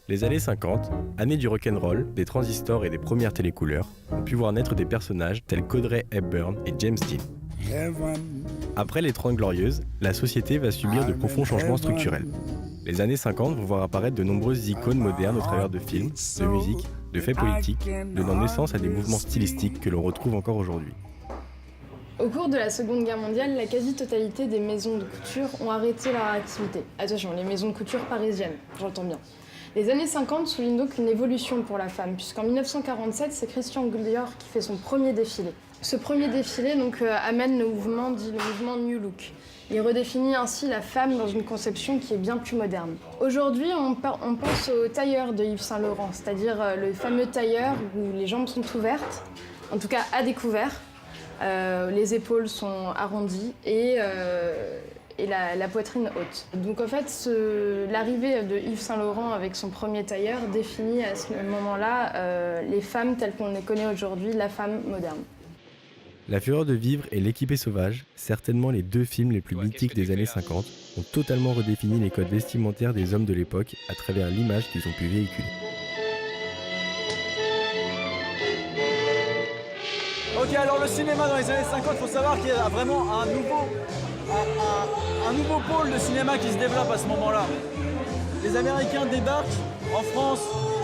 Les années 50, année du rock'n'roll, des transistors et des premières télécouleurs, ont pu voir naître des personnages tels qu'Audrey Hepburn et James Dean. Après les 30 Glorieuses, la société va subir de profonds changements structurels. Les années 50 vont voir apparaître de nombreuses icônes modernes au travers de films, de musique, de faits politiques, donnant naissance à des mouvements stylistiques que l'on retrouve encore aujourd'hui. Au cours de la Seconde Guerre mondiale, la quasi-totalité des maisons de couture ont arrêté leur activité. Attention, les maisons de couture parisiennes, j'entends bien. Les années 50 soulignent donc une évolution pour la femme, puisqu'en 1947, c'est Christian Dior qui fait son premier défilé. Ce premier défilé amène le mouvement dit le mouvement New Look. Il redéfinit ainsi la femme dans une conception qui est bien plus moderne. Aujourd'hui, on pense au tailleur de Yves Saint Laurent, c'est-à-dire le fameux tailleur où les jambes sont ouvertes, en tout cas à découvert. Les épaules sont arrondies et la poitrine haute. Donc en fait, l'arrivée de Yves Saint Laurent avec son premier tailleur définit à ce moment-là les femmes telles qu'on les connaît aujourd'hui, la femme moderne. La Fureur de vivre et L'équipée sauvage, certainement les deux films les plus mythiques des années 50, ont totalement redéfini les codes vestimentaires des hommes de l'époque à travers l'image qu'ils ont pu véhiculer. Ok, alors le cinéma dans les années 50, il faut savoir qu'il y a vraiment un nouveau pôle de cinéma qui se développe à ce moment-là. Les Américains débarquent en France,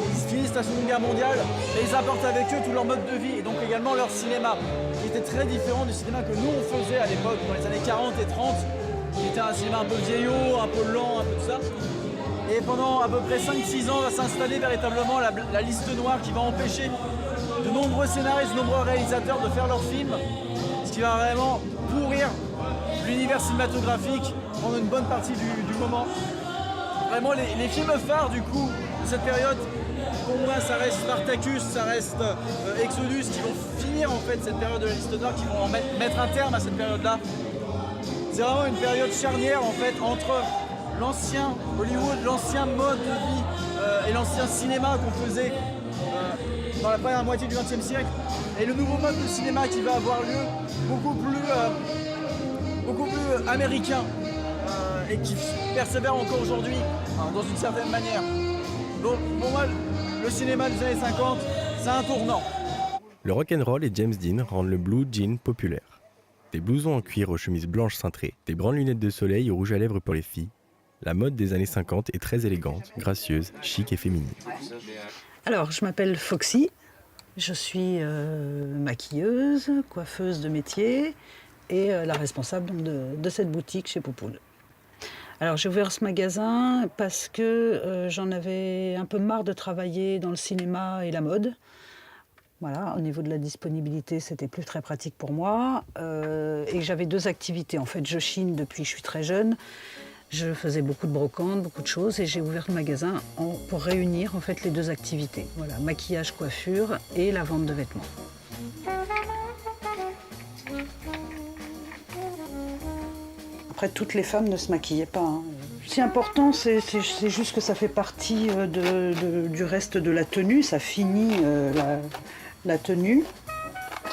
ils finissent la Seconde Guerre mondiale, et ils apportent avec eux tout leur mode de vie et donc également leur cinéma, qui était très différent du cinéma que nous on faisait à l'époque, dans les années 40 et 30, qui était un cinéma un peu vieillot, un peu lent, un peu tout ça. Et pendant à peu près 5-6 ans va s'installer véritablement la liste noire qui va empêcher de nombreux scénaristes, de nombreux réalisateurs de faire leurs films, ce qui va vraiment pourrir l'univers cinématographique pendant une bonne partie du moment. Vraiment les films phares du coup de cette période, pour moi ça reste Spartacus, ça reste Exodus, qui vont finir en fait cette période de la liste noire, qui vont mettre un terme à cette période-là. C'est vraiment une période charnière en fait entre l'ancien Hollywood, l'ancien mode de vie et l'ancien cinéma qu'on faisait dans la première moitié du XXe siècle, et le nouveau mode de cinéma qui va avoir lieu beaucoup plus américain et qui persévère encore aujourd'hui dans une certaine manière. Donc pour moi, le cinéma des années 50, c'est un tournant. Le rock'n'roll et James Dean rendent le blue jean populaire. Des blousons en cuir aux chemises blanches cintrées, des grandes lunettes de soleil au rouge à lèvres pour les filles. La mode des années 50 est très élégante, gracieuse, chic et féminine. Alors, je m'appelle Foxy, je suis maquilleuse, coiffeuse de métier et la responsable de cette boutique chez Poupoule. Alors, j'ai ouvert ce magasin parce que j'en avais un peu marre de travailler dans le cinéma et la mode. Voilà, au niveau de la disponibilité, c'était plus très pratique pour moi. Et j'avais deux activités. En fait, je chine depuis que je suis très jeune. Je faisais beaucoup de brocantes, beaucoup de choses, et j'ai ouvert le magasin pour réunir en fait les deux activités. Voilà, maquillage, coiffure et la vente de vêtements. Après, toutes les femmes ne se maquillaient pas. Hein. C'est important, c'est juste que ça fait partie du reste de la tenue, ça finit la tenue.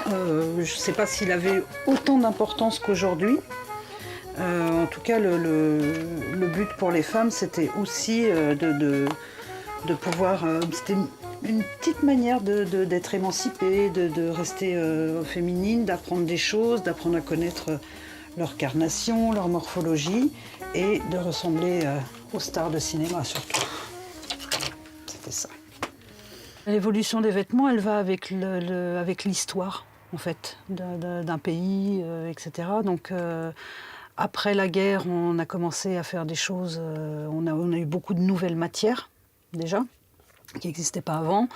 Je ne sais pas s'il avait autant d'importance qu'aujourd'hui. En tout cas, le but pour les femmes, c'était aussi de pouvoir... c'était une petite manière d'être émancipée, de rester féminine, d'apprendre des choses, d'apprendre à connaître leur carnation, leur morphologie et de ressembler aux stars de cinéma surtout. C'était ça. L'évolution des vêtements, elle va avec l'histoire, en fait, d'un pays, etc. Donc... Après la guerre, on a commencé à faire des choses, on a eu beaucoup de nouvelles matières, déjà, qui n'existaient pas avant.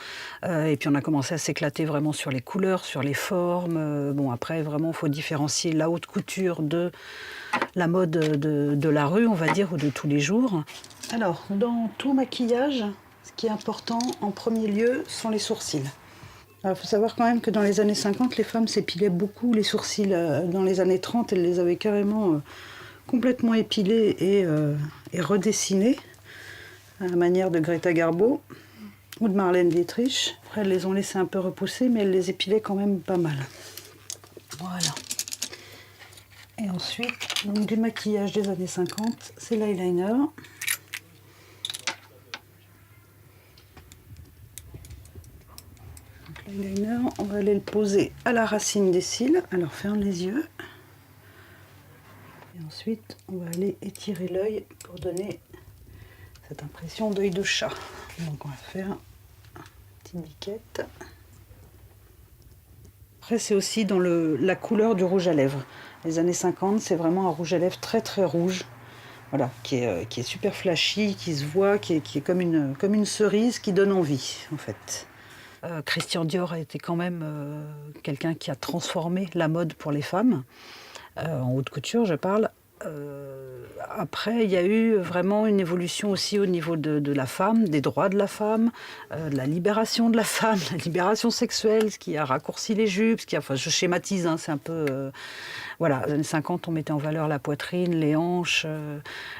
Et puis on a commencé à s'éclater vraiment sur les couleurs, sur les formes. Bon, après, vraiment, il faut différencier la haute couture de la mode de la rue, on va dire, ou de tous les jours. Alors, dans tout maquillage, ce qui est important, en premier lieu, sont les sourcils. Il faut savoir quand même que dans les années 50, les femmes s'épilaient beaucoup les sourcils. Dans les années 30, elles les avaient carrément complètement épilés et redessinés, à la manière de Greta Garbo ou de Marlène Dietrich. Après, elles les ont laissés un peu repousser, mais elles les épilaient quand même pas mal. Voilà. Et ensuite, donc, du maquillage des années 50, c'est l'eyeliner. va aller le poser à la racine des cils. Alors ferme les yeux. Et ensuite, on va aller étirer l'œil pour donner cette impression d'œil de chat. Donc on va faire une petite biquette. Après, c'est aussi dans la couleur du rouge à lèvres. Les années 50, c'est vraiment un rouge à lèvres très très rouge. Voilà, qui est super flashy, qui se voit, qui est comme une cerise qui donne envie, en fait. Christian Dior a été quand même quelqu'un qui a transformé la mode pour les femmes, en haute couture, je parle. Après, il y a eu vraiment une évolution aussi au niveau de la femme, des droits de la femme, de la libération de la femme, la libération sexuelle, ce qui a raccourci les jupes, enfin, je schématise, hein, c'est un peu... Voilà, dans les années 50, on mettait en valeur la poitrine, les hanches,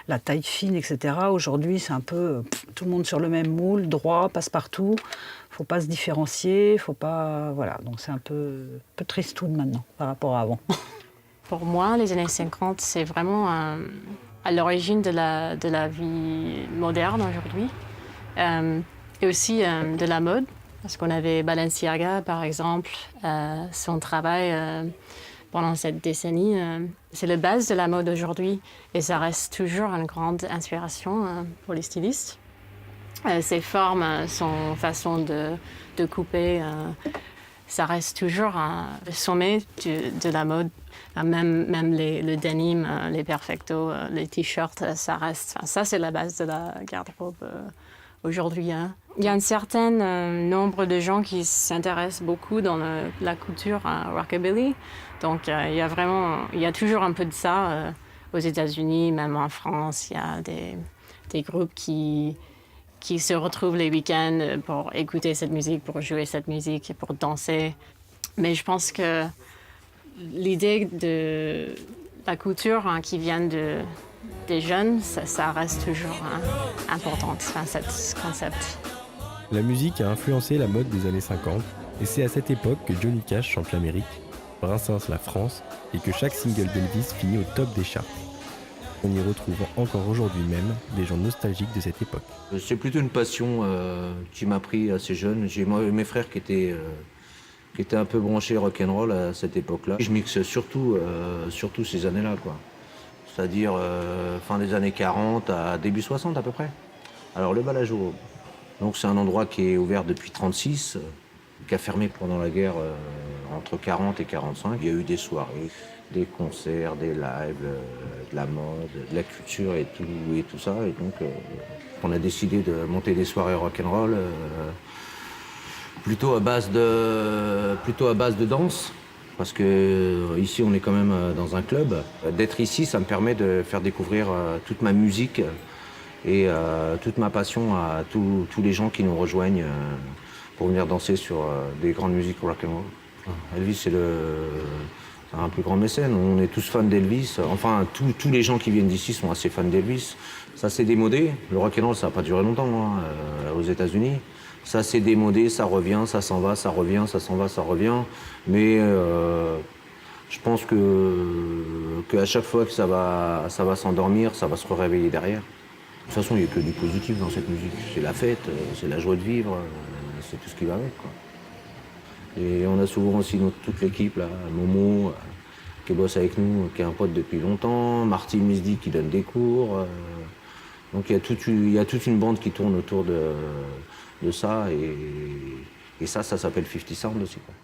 la taille fine, etc. Aujourd'hui, c'est un peu tout le monde sur le même moule, droit, passe-partout. Faut pas se différencier, faut pas... Voilà, donc c'est un peu tristoun maintenant par rapport à avant. Pour moi, les années 50, c'est vraiment à l'origine de la vie moderne aujourd'hui. Et aussi de la mode, parce qu'on avait Balenciaga, par exemple, son travail pendant cette décennie. C'est la base de la mode aujourd'hui et ça reste toujours une grande inspiration pour les stylistes. Ses formes, son façon de couper, ça reste toujours le sommet de la mode. Même le denim, les perfectos, les t-shirts, ça reste. Ça, c'est la base de la garde-robe aujourd'hui. Hein. Il y a un certain nombre de gens qui s'intéressent beaucoup dans la couture rockabilly. Donc, il y a toujours un peu de ça aux États-Unis, même en France. Il y a des groupes qui se retrouvent les week-ends pour écouter cette musique, pour jouer cette musique, pour danser. Mais je pense que l'idée de la couture qui vient des jeunes, ça reste toujours importante, ce concept. La musique a influencé la mode des années 50 et c'est à cette époque que Johnny Cash chante l'Amérique, Brassens la France et que chaque single d'Elvis finit au top des charts. On y retrouve encore aujourd'hui même des gens nostalgiques de cette époque. C'est plutôt une passion qui m'a pris assez jeune. J'ai mes frères qui étaient un peu branchés rock'n'roll à cette époque-là. Je mixe surtout ces années-là, quoi. C'est-à-dire fin des années 40 à début 60 à peu près. Alors le Balajo, donc c'est un endroit qui est ouvert depuis 1936, qui a fermé pendant la guerre entre 40 et 45. Il y a eu des soirées, des concerts, des lives, de la mode, de la culture et tout ça. Et donc on a décidé de monter des soirées rock'n'roll plutôt à base de danse. Parce que ici on est quand même dans un club. D'être ici, ça me permet de faire découvrir toute ma musique et toute ma passion à tous les gens qui nous rejoignent pour venir danser sur des grandes musiques rock'n'roll. Elvis, c'est un plus grand mécène. On est tous fans d'Elvis. Enfin, tous les gens qui viennent d'ici sont assez fans d'Elvis. Ça s'est démodé. Le rock'n'roll, ça n'a pas duré longtemps aux États-Unis. Ça s'est démodé, ça revient, ça s'en va, ça revient, ça s'en va, ça revient. Mais je pense qu'à chaque fois que ça va s'endormir, ça va se réveiller derrière. De toute façon, il n'y a que du positif dans cette musique. C'est la fête, c'est la joie de vivre, c'est tout ce qui va avec, quoi. Et on a souvent aussi toute l'équipe, là, Momo, qui bosse avec nous, qui est un pote depuis longtemps, Marty Misdi qui donne des cours. Donc il y a toute une bande qui tourne autour de ça, et ça s'appelle 50 Sound aussi, quoi.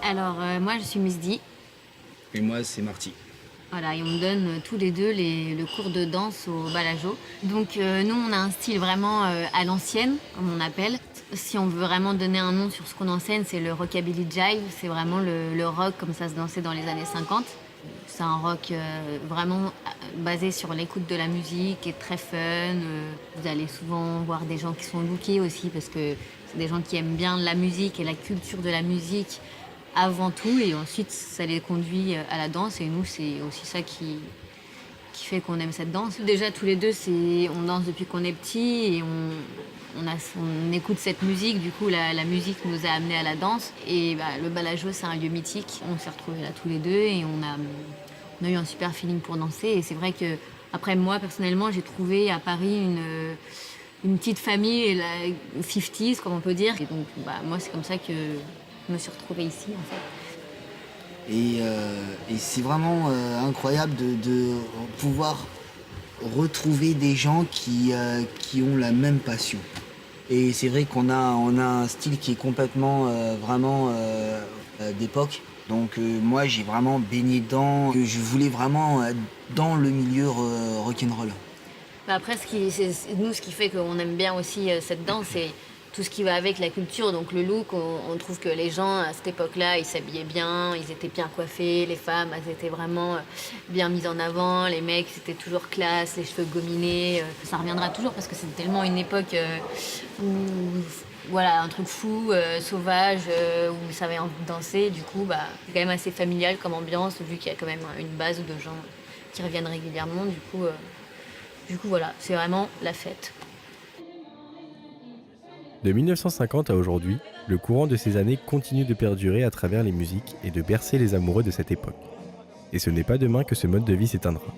Alors, moi, je suis Miss Di. Et moi, c'est Marty. Voilà, et on donne tous les deux le cours de danse au Balajo. Donc nous, on a un style vraiment à l'ancienne, comme on appelle. Si on veut vraiment donner un nom sur ce qu'on enseigne, c'est le rockabilly jive. C'est vraiment le rock comme ça se dansait dans les années 50. C'est un rock vraiment basé sur l'écoute de la musique et très fun. Vous allez souvent voir des gens qui sont lookés aussi parce que c'est des gens qui aiment bien la musique et la culture de la musique avant tout, et ensuite ça les conduit à la danse, et nous c'est aussi ça qui fait qu'on aime cette danse. Déjà tous les deux on danse depuis qu'on est petit et on écoute cette musique, du coup la musique nous a amenés à la danse, et le Balajo c'est un lieu mythique, on s'est retrouvés là tous les deux et on a eu un super feeling pour danser, et c'est vrai que après moi personnellement j'ai trouvé à Paris une petite famille, la 50s comme on peut dire, et donc moi c'est comme ça que je me suis retrouvée ici, en fait. Et c'est vraiment incroyable de pouvoir retrouver des gens qui ont la même passion. Et c'est vrai qu'on a un style qui est complètement vraiment d'époque. Donc moi, j'ai vraiment baigné dedans. Je voulais vraiment être dans le milieu rock'n'roll. Après, ce qui fait qu'on aime bien aussi cette danse, c'est tout ce qui va avec la culture, donc le look. On trouve que les gens à cette époque-là, ils s'habillaient bien, ils étaient bien coiffés, les femmes, elles étaient vraiment bien mises en avant, les mecs, c'était toujours classe, les cheveux gominés. Ça reviendra toujours parce que c'est tellement une époque où, voilà, un truc fou, sauvage, où ça avait envie de danser. Du coup, c'est quand même assez familial comme ambiance, vu qu'il y a quand même une base de gens qui reviennent régulièrement. Du coup, voilà, c'est vraiment la fête. De 1950 à aujourd'hui, le courant de ces années continue de perdurer à travers les musiques et de bercer les amoureux de cette époque. Et ce n'est pas demain que ce mode de vie s'éteindra.